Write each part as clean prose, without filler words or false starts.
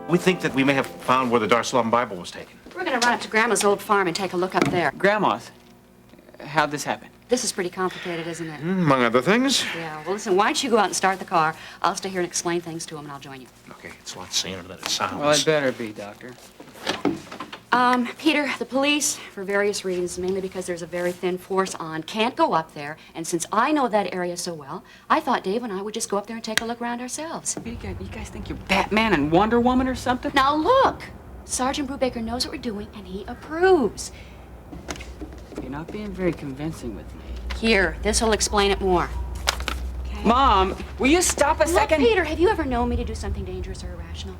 We think that we may have found where the Dar es Salaam Bible was taken. We're going to run up to Grandma's old farm and take a look up there. Grandma's? How'd this happen? This is pretty complicated, isn't it? Among other things. Yeah, well, listen, why don't you go out and start the car? I'll stay here and explain things to him, and I'll join you. Okay, it's a lot saner than it sounds. Well, it better be, Doctor. Peter, the police, for various reasons, mainly because there's a very thin force on, can't go up there. And since I know that area so well, I thought Dave and I would just go up there and take a look around ourselves. You guys think you're Batman and Wonder Woman or something? Now, look! Sergeant Brubaker knows what we're doing, and he approves. You're not being very convincing with me. Here, this will explain it more. Okay? Mom, will you stop a second? Peter, have you ever known me to do something dangerous or irrational?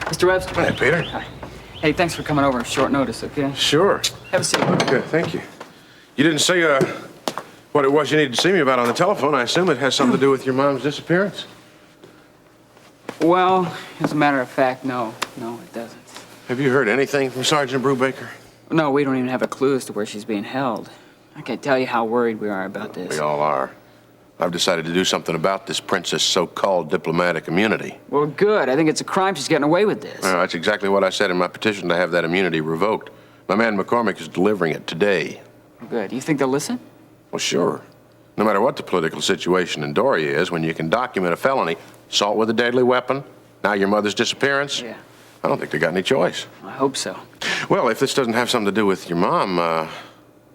Mr. Webster. Hi, Peter. Hi. Hey, thanks for coming over on short notice, okay? Sure. Have a seat. Good, thank you. You didn't say what it was you needed to see me about on the telephone. I assume it has something to do with your mom's disappearance. Well, as a matter of fact, no. No, it doesn't. Have you heard anything from Sergeant Brubaker? No, we don't even have a clue as to where she's being held. I can't tell you how worried we are about this. We all are. I've decided to do something about this princess' so-called diplomatic immunity. Well, good. I think it's a crime she's getting away with this. That's exactly what I said in my petition to have that immunity revoked. My man McCormick is delivering it today. Good. You think they'll listen? Well, sure. No matter what the political situation in Doria is, when you can document a felony, assault with a deadly weapon, now your mother's disappearance, yeah. I don't think they got any choice. I hope so. Well, if this doesn't have something to do with your mom,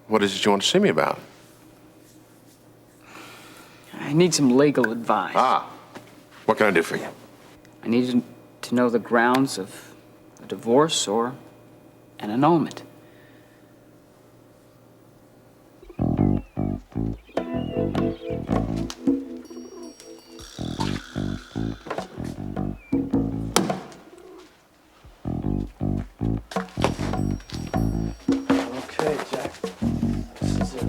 what is it you want to see me about? I need some legal advice. Ah, what can I do for you? I need to know the grounds of a divorce or an annulment. Okay, Jack. This is it.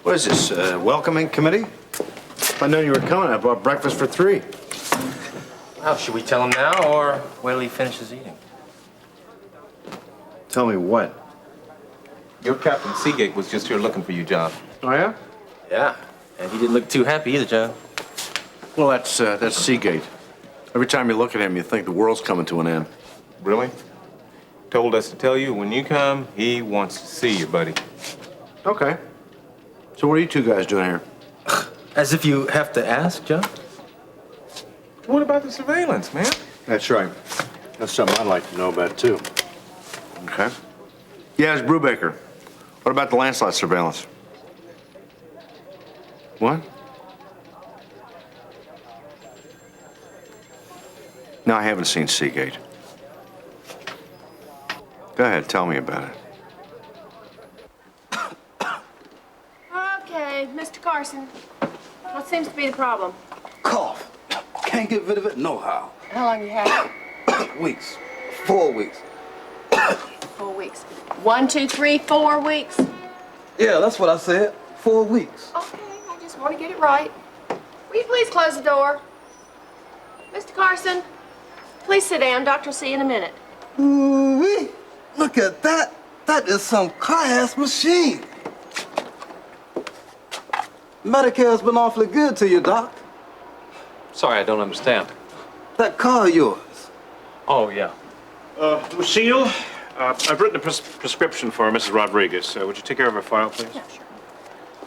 What is this, welcoming committee? If I knew you were coming, I bought breakfast for 3. Well, should we tell him now or wait till he finishes eating? Tell me what? Your Captain Seagate was just here looking for you, John. Oh, yeah? Yeah, and he didn't look too happy either, John. Well, that's Seagate. Every time you look at him, you think the world's coming to an end. Really? Told us to tell you when you come, he wants to see you, buddy. Okay. So what are you two guys doing here? As if you have to ask, John. What about the surveillance, man? That's right. That's something I'd like to know about, too. Okay. Yeah, it's Brubaker. What about the Lancelot surveillance? What? No, I haven't seen Seagate. Go ahead, tell me about it. Okay, Mr. Carson, what seems to be the problem? Cough. Can't get rid of it no how. How long you had it? Weeks. 4 weeks. 4 weeks. 1, 2, 3, 4 weeks. Yeah, that's what I said. 4 weeks. Okay, I just want to get it right. Will you please close the door? Mr. Carson, please sit down. Doctor will see you in a minute. Ooh-wee. Look at that. That is some car-ass machine. Medicare's been awfully good to you, Doc. Sorry, I don't understand. That car of yours. Oh, yeah. Lucille, I've written a prescription for Mrs. Rodriguez. Would you take care of her file, please? Yeah, sure.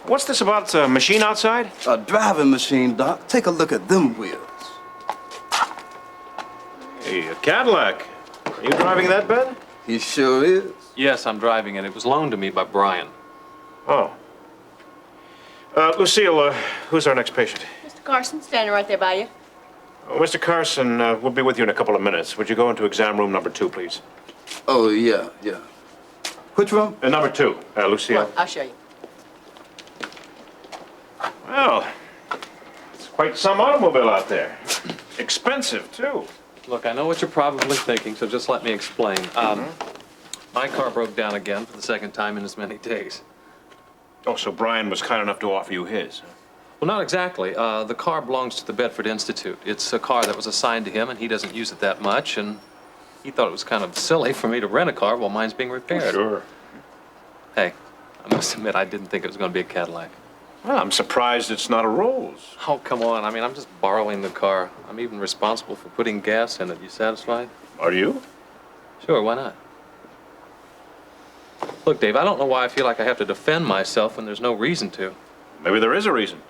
What's this about a machine outside? A driving machine, Doc. Take a look at them wheels. Hey, a Cadillac. Are you driving that, Ben? He sure is. Yes, I'm driving it. It was loaned to me by Brian. Oh. Lucille, who's our next patient? Mr. Carson, standing right there by you. Oh, Mr. Carson, we'll be with you in a couple of minutes. Would you go into exam room number 2, please? Oh, yeah, yeah. Which room? Number 2, Lucille. Come on, I'll show you. Well, it's quite some automobile out there. Expensive, too. Look, I know what you're probably thinking, so just let me explain. My car broke down again for the second time in as many days. Oh, so Brian was kind enough to offer you his. Well, not exactly. The car belongs to the Bedford Institute. It's a car that was assigned to him, and he doesn't use it that much, and he thought it was kind of silly for me to rent a car while mine's being repaired. Sure. Hey, I must admit, I didn't think it was going to be a Cadillac. Well, I'm surprised it's not a Rolls. Oh, come on. I mean, I'm just borrowing the car. I'm even responsible for putting gas in it. You satisfied? Are you? Sure, why not? Look, Dave, I don't know why I feel like I have to defend myself when there's no reason to. Maybe there is a reason.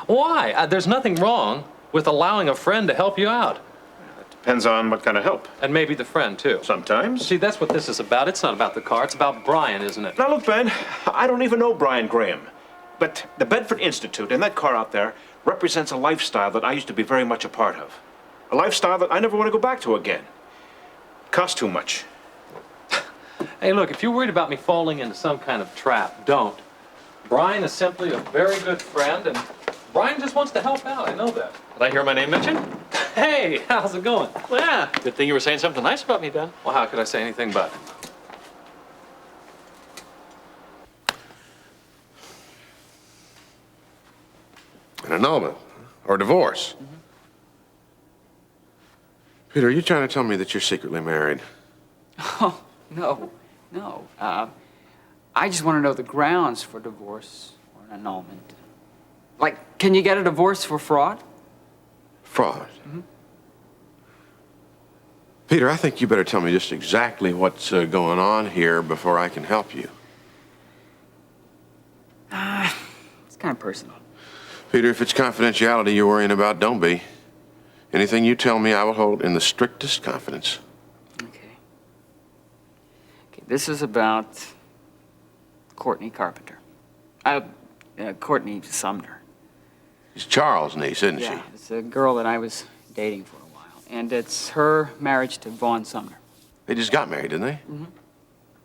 Why? There's nothing wrong with allowing a friend to help you out. Depends on what kind of help. And maybe the friend, too. Sometimes. See, that's what this is about. It's not about the car. It's about Brian, isn't it? Now, look, Ben, I don't even know Brian Graham. But the Bedford Institute and that car out there represents a lifestyle that I used to be very much a part of. A lifestyle that I never want to go back to again. It costs too much. Hey, look, if you're worried about me falling into some kind of trap, don't. Brian is simply a very good friend, and Brian just wants to help out. I know that. Did I hear my name mentioned? Hey, how's it going? Well, yeah, good thing you were saying something nice about me, Ben. Well, how could I say anything but it? An annulment or divorce. Peter, are you trying to tell me that you're secretly married? Oh, no, no. I just want to know the grounds for divorce or an annulment. Like, can you get a divorce for fraud? Fraud? Peter, I think you better tell me just exactly what's going on here before I can help you. It's kind of personal. Peter, if it's confidentiality you're worrying about, don't be. Anything you tell me, I will hold in the strictest confidence. Okay. Okay, this is about Courtney Carpenter. Courtney Sumner. She's Charles' niece, isn't Yeah, she? it's a girl that I was dating for a while. And it's her marriage to Vaughn Sumner. They just got married, didn't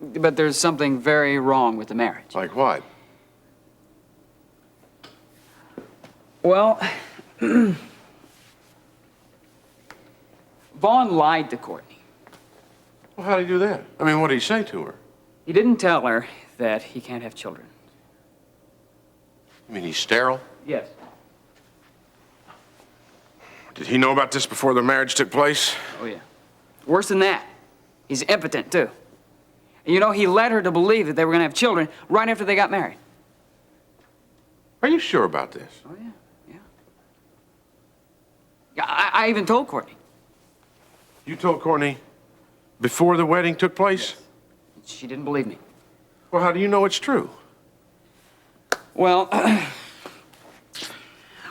they? But there's something very wrong with the marriage. Like what? Well, Vaughn lied to Courtney. Well, how'd he do that? I mean, what did he say to her? He didn't tell her that he can't have children. You mean he's sterile? Yes. Did he know about this before the marriage took place? Oh, yeah. Worse than that, he's impotent, too. And you know, he led her to believe that they were going to have children right after they got married. Are you sure about this? Oh, yeah, yeah. Yeah, I even told Courtney. You told Courtney before the wedding took place? She didn't believe me. Well, how do you know it's true? Well,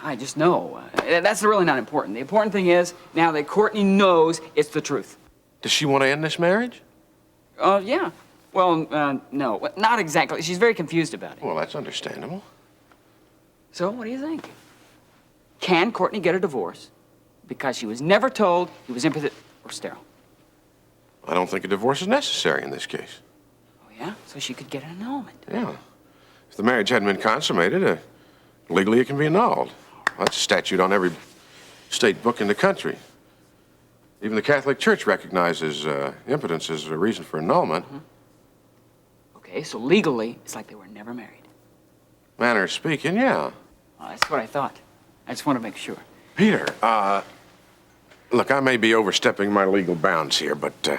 I just know. That's really not important. The important thing is, now that Courtney knows it's the truth. Does she want to end this marriage? Yeah. Well, no, not exactly. She's very confused about it. Well, that's understandable. So, what do you think? Can Courtney get a divorce because she was never told he was impotent or sterile? I don't think a divorce is necessary in this case. Oh, yeah? So she could get an annulment. Yeah. If the marriage hadn't been consummated, legally it can be annulled. That's a statute on every state book in the country. Even the Catholic Church recognizes impotence as a reason for annulment. Okay, so legally, it's like they were never married. Manner of speaking, yeah. Well, that's what I thought. I just want to make sure. Peter, look, I may be overstepping my legal bounds here, but I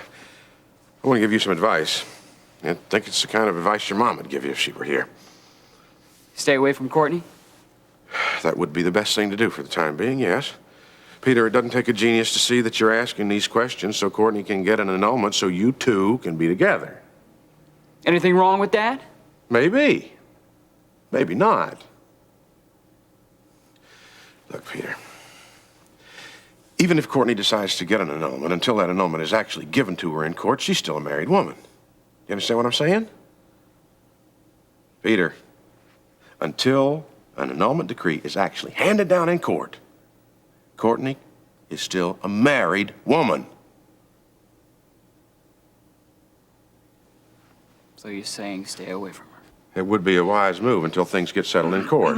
want to give you some advice. I think it's the kind of advice your mom would give you if she were here. Stay away from Courtney? That would be the best thing to do for the time being, yes. Peter, it doesn't take a genius to see that you're asking these questions so Courtney can get an annulment so you two can be together. Anything wrong with that? Maybe. Maybe not. Look, Peter. Even if Courtney decides to get an annulment, until that annulment is actually given to her in court, she's still a married woman. You understand what I'm saying? Peter, until an annulment decree is actually handed down in court, Courtney is still a married woman. So you're saying stay away from her? It would be a wise move until things get settled in court.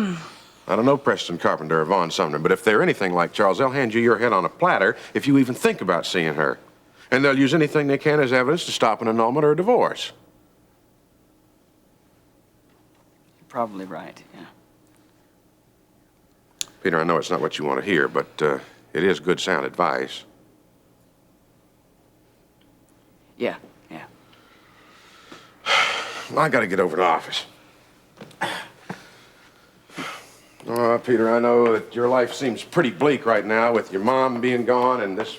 I don't know Preston Carpenter or Vaughn Sumner, but if they're anything like Charles, they'll hand you your head on a platter if you even think about seeing her. And they'll use anything they can as evidence to stop an annulment or a divorce. You're probably right, yeah. Peter, I know it's not what you want to hear, but it is good, sound advice. Yeah, yeah. I got to get over to the office. Oh, Peter, I know that your life seems pretty bleak right now with your mom being gone and this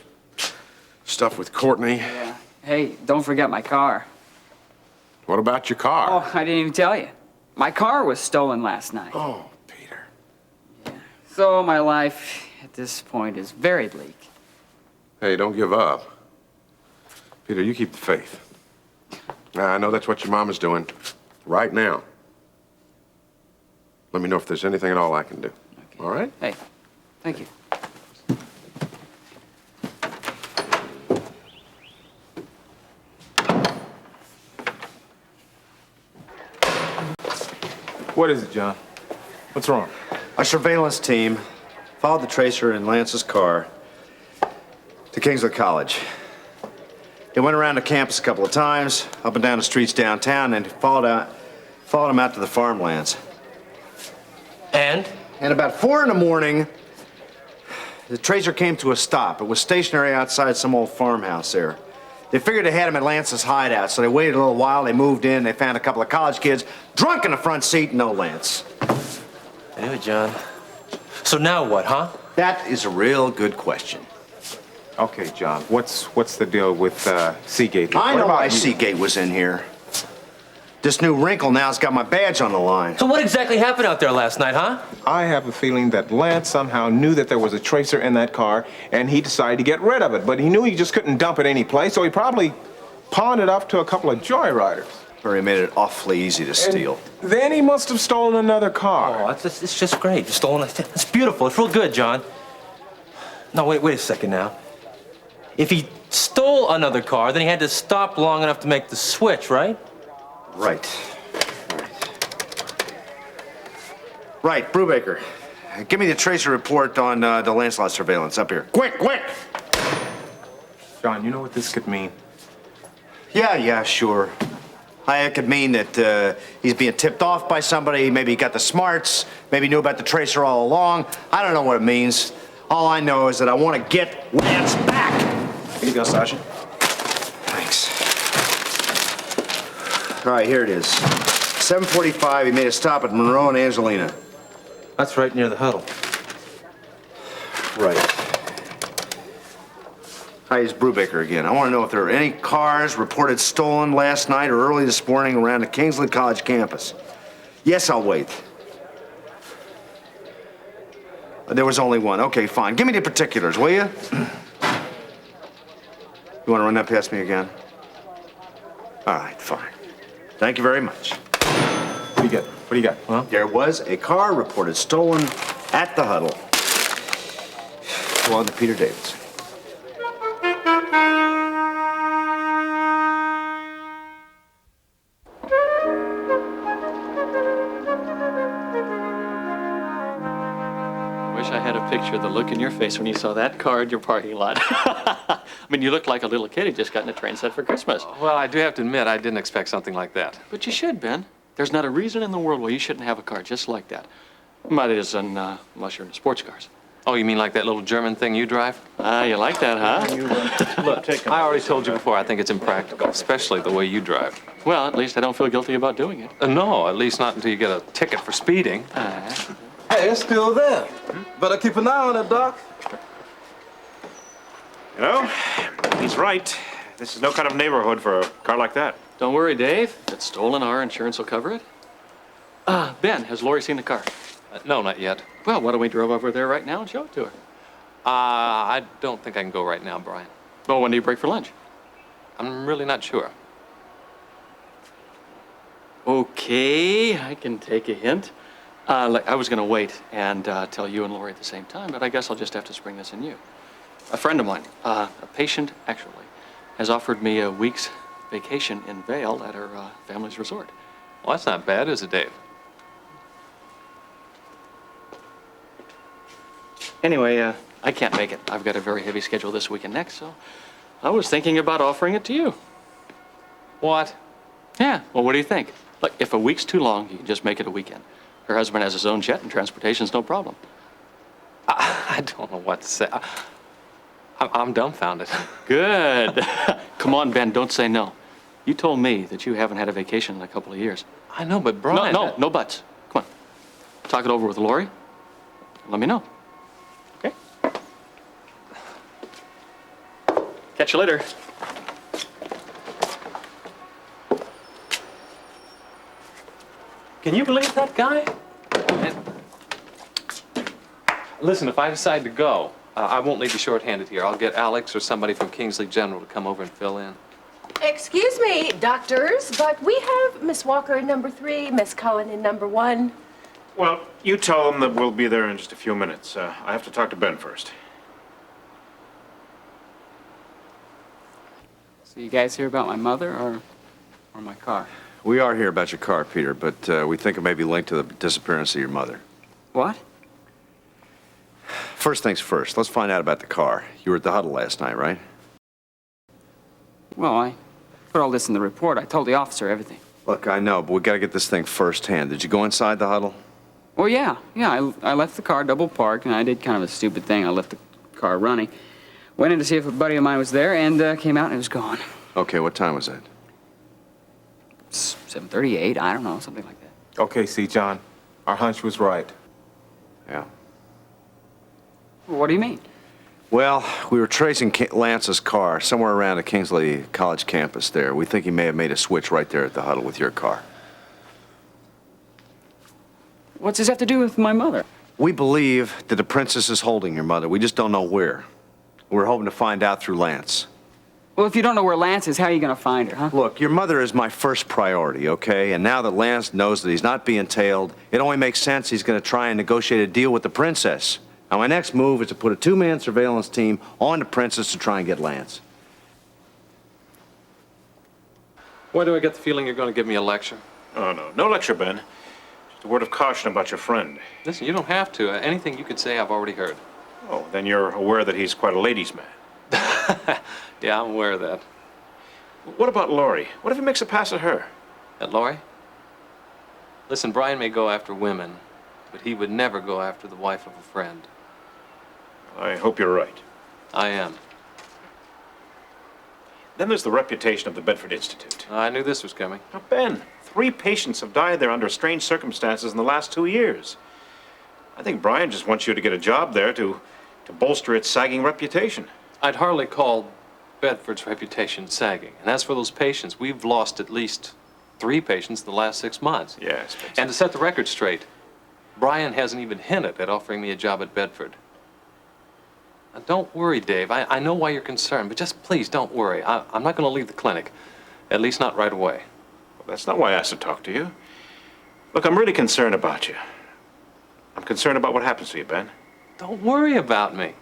stuff with Courtney. Yeah. Hey, don't forget my car. What about your car? Oh, I didn't even tell you. My car was stolen last night. Oh, Peter. Yeah. So my life at this point is very bleak. Hey, don't give up. Peter, you keep the faith. I know that's what your mom is doing right now. Let me know if there's anything at all I can do. Okay. All right? Hey, thank you. What is it, John? What's wrong? Our surveillance team followed the tracer in Lance's car to Kingswood College. They went around the campus a couple of times, up and down the streets downtown, and followed him out to the farmlands. And? And about 4 in the morning, the tracer came to a stop. It was stationary outside some old farmhouse there. They figured they had him at Lance's hideout, so they waited a little while. They moved in. They found a couple of college kids drunk in the front seat, no Lance. Anyway, John. So now what, huh? That is a real good question. Okay, John. What's the deal with Seagate? I What know about why you? Seagate was in here. This new wrinkle now's got my badge on the line. So what exactly happened out there last night, huh? I have a feeling that Lance somehow knew that there was a tracer in that car, and he decided to get rid of it. But he knew he just couldn't dump it any place, so he probably pawned it off to a couple of joyriders. Or he made it awfully easy to steal. And then he must have stolen another car. Oh, it's just great. Just stolen. It's beautiful. It's real good, John. No, wait a second now. If he stole another car, then he had to stop long enough to make the switch, right? Right. Right, Brubaker. Give me the tracer report on the Lancelot surveillance up here. Quick, quick! John, you know what this could mean? Yeah, sure. It could mean that he's being tipped off by somebody. Maybe he got the smarts. Maybe he knew about the tracer all along. I don't know what it means. All I know is that I want to get Lance back. Here you go, Sergeant. Thanks. All right, here it is. 7:45, he made a stop at Monroe and Angelina. That's right near the huddle. Right. Hi, it's Brubaker again. I want to know if there are any cars reported stolen last night or early this morning around the Kingsland College campus. Yes, I'll wait. There was only one. Okay, fine. Give me the particulars, will you? You want to run that past me again? All right, fine. Thank you very much. What do you got? What do you got? Huh? There was a car reported stolen at the huddle. Go on to Peter Davidson. Wish I had a picture of the look in your face when you saw that car in your parking lot. I mean, you looked like a little kid who just gotten a train set for Christmas. Well, I do have to admit, I didn't expect something like that. But you should, Ben. There's not a reason in the world why you shouldn't have a car just like that. That is, unless you're into sports cars. Oh, you mean like that little German thing you drive? Ah, you like that, huh? Look, I already told you before, I think it's impractical, especially the way you drive. Well, at least I don't feel guilty about doing it. No, at least not until you get a ticket for speeding. Hey, it's still there. Better keep an eye on it, Doc. You know, he's right. This is no kind of neighborhood for a car like that. Don't worry, Dave. If it's stolen, our insurance will cover it. Ben, has Lori seen the car? No, not yet. Well, why don't we drive over there right now and show it to her? I don't think I can go right now, Brian. Well, when do you break for lunch? I'm really not sure. Okay, I can take a hint. I was going to wait and tell you and Lori at the same time, but I guess I'll just have to spring this on you. A friend of mine, a patient actually, has offered me a week's vacation in Vail at her family's resort. Well, that's not bad, is it, Dave? Anyway, I can't make it. I've got a very heavy schedule this week and next, so I was thinking about offering it to you. What? Yeah, well, what do you think? Look, if a week's too long, you can just make it a weekend. Her husband has his own jet and transportation's no problem. I don't know what to say. I'm dumbfounded. Good. Come on, Ben, don't say no. You told me that you haven't had a vacation in a couple of years. I know, but Brian... No buts. Come on. Talk it over with Lori. Let me know. Okay? Catch you later. Can you believe that guy? Listen, if I decide to go, I won't leave you short-handed here. I'll get Alex or somebody from Kingsley General to come over and fill in. Excuse me, doctors, but we have Miss Walker in number 3, Miss Cohen in number 1. Well, you tell them that we'll be there in just a few minutes. I have to talk to Ben first. So you guys hear about my mother or my car? We are here about your car, Peter, but we think it may be linked to the disappearance of your mother. What? First things first, let's find out about the car. You were at the huddle last night, right? Well, I put all this in the report. I told the officer everything. Look, I know, but we gotta get this thing firsthand. Did you go inside the huddle? Well, yeah. I left the car double parked, and I did kind of a stupid thing. I left the car running. Went in to see if a buddy of mine was there, and came out and it was gone. Okay, what time was that? 7:38, I don't know, something like that. Okay, see, John, our hunch was right. Yeah. What do you mean? Well, we were tracing Lance's car somewhere around the Kingsley College campus there. We think he may have made a switch right there at the huddle with your car. What's this have to do with my mother? We believe that the princess is holding your mother. We just don't know where. We're hoping to find out through Lance. Well, if you don't know where Lance is, how are you going to find her, huh? Look, your mother is my first priority, okay? And now that Lance knows that he's not being tailed, it only makes sense he's going to try and negotiate a deal with the princess. Now, my next move is to put a two-man surveillance team on the princess to try and get Lance. Why do I get the feeling you're going to give me a lecture? Oh, no. No lecture, Ben. Just a word of caution about your friend. Listen, you don't have to. Anything you could say, I've already heard. Oh, then you're aware that he's quite a ladies' man. Yeah, I'm aware of that. What about Lori? What if he makes a pass at her? At Lori? Listen, Brian may go after women, but he would never go after the wife of a friend. I hope you're right. I am. Then there's the reputation of the Bedford Institute. I knew this was coming. Now, Ben, 3 patients have died there under strange circumstances in the last 2 years. I think Brian just wants you to get a job there to bolster its sagging reputation. I'd hardly call Bedford's reputation sagging. And as for those patients, we've lost at least 3 patients in the last 6 months. Yes, but... And to set the record straight, Brian hasn't even hinted at offering me a job at Bedford. Now, don't worry, Dave. I know why you're concerned, but just please don't worry. I'm not going to leave the clinic, at least not right away. Well, that's not why I asked to talk to you. Look, I'm really concerned about you. I'm concerned about what happens to you, Ben. Don't worry about me.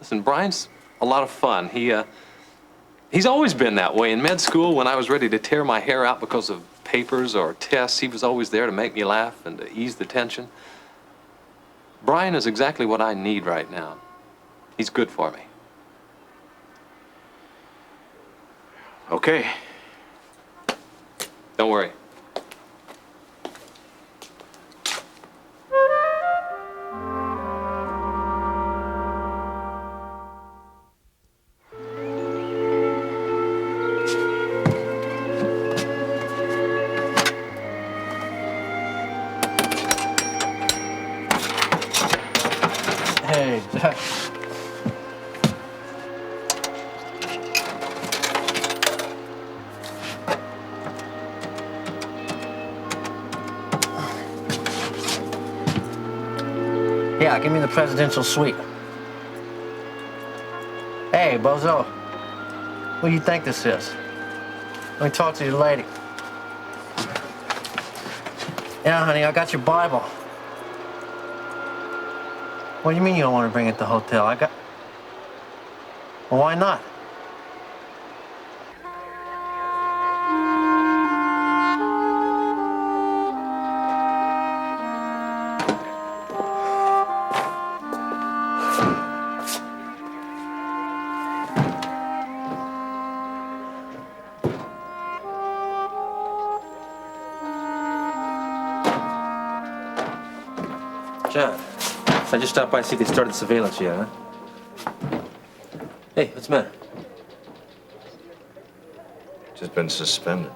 Listen, Brian's a lot of fun. He's always been that way. In med school, when I was ready to tear my hair out because of papers or tests, he was always there to make me laugh and to ease the tension. Brian is exactly what I need right now. He's good for me. Okay. Don't worry. appreciate it. Yeah, give me the presidential suite. Hey, bozo. Who do you think this is? Let me talk to your lady. Yeah, honey, I got your Bible. What do you mean you don't want to bring it to the hotel? Well, why not? John, I just stopped by to see if they started surveillance yet, huh? Hey, what's the matter? Just been suspended.